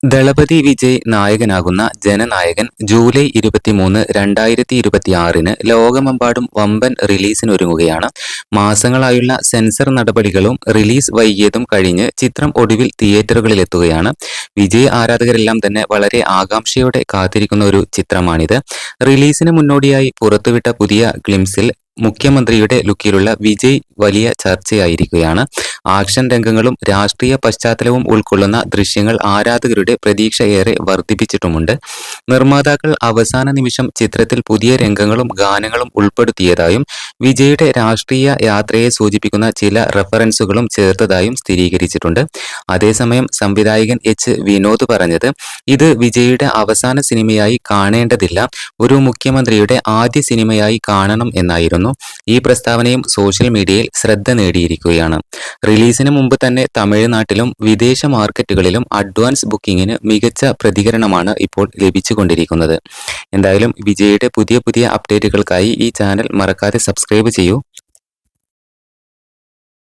ദളപതി വിജയ് നായകനാകുന്ന ജനനായകൻ ജൂലൈ 23, 2026 ലോകമെമ്പാടും വമ്പൻ റിലീസിനൊരുങ്ങുകയാണ്. മാസങ്ങളായുള്ള സെൻസർ നടപടികളും റിലീസ് വൈകിയതും കഴിഞ്ഞ് ചിത്രം ഒടുവിൽ തിയേറ്ററുകളിലെത്തുകയാണ്. വിജയ് ആരാധകരെല്ലാം തന്നെ വളരെ ആകാംക്ഷയോടെ കാത്തിരിക്കുന്ന ഒരു ചിത്രമാണിത്. റിലീസിന് മുന്നോടിയായി പുറത്തുവിട്ട പുതിയ ഗ്ലിംസിൽ മുഖ്യമന്ത്രിയുടെ ലുക്കിലുള്ള വിജയ് വലിയ ചർച്ചയായിരിക്കുകയാണ്. ആക്ഷൻ രംഗങ്ങളും രാഷ്ട്രീയ പശ്ചാത്തലവും ഉൾക്കൊള്ളുന്ന ദൃശ്യങ്ങൾ ആരാധകരുടെ പ്രതീക്ഷ ഏറെ വർദ്ധിപ്പിച്ചിട്ടുമുണ്ട്. നിർമ്മാതാക്കൾ അവസാന നിമിഷം ചിത്രത്തിൽ പുതിയ രംഗങ്ങളും ഗാനങ്ങളും ഉൾപ്പെടുത്തിയതായും വിജയുടെ രാഷ്ട്രീയ യാത്രയെ സൂചിപ്പിക്കുന്ന ചില റെഫറൻസുകളും ചേർത്തതായും സ്ഥിരീകരിച്ചിട്ടുണ്ട്. അതേസമയം സംവിധായകൻ വിനോദ് പറഞ്ഞത്, ഇത് വിജയുടെ അവസാന സിനിമയായി കാണേണ്ടതില്ല, ഒരു മുഖ്യമന്ത്രിയുടെ ആദ്യ സിനിമയായി കാണണം എന്നായിരുന്നു. ഈ പ്രസ്താവനയും സോഷ്യൽ മീഡിയയിൽ ശ്രദ്ധ നേടിയിരിക്കുകയാണ്. റിലീസിന് മുമ്പ് തന്നെ തമിഴ്നാട്ടിലും വിദേശ മാർക്കറ്റുകളിലും അഡ്വാൻസ് ബുക്കിംഗിന് മികച്ച പ്രതികരണമാണ് ഇപ്പോൾ ലഭിച്ചുകൊണ്ടിരിക്കുന്നത്. എന്തായാലും വിജയുടെ പുതിയ അപ്ഡേറ്റുകൾക്കായി ഈ ചാനൽ മറക്കാതെ സബ്സ്ക്രൈബ് ചെയ്യൂ.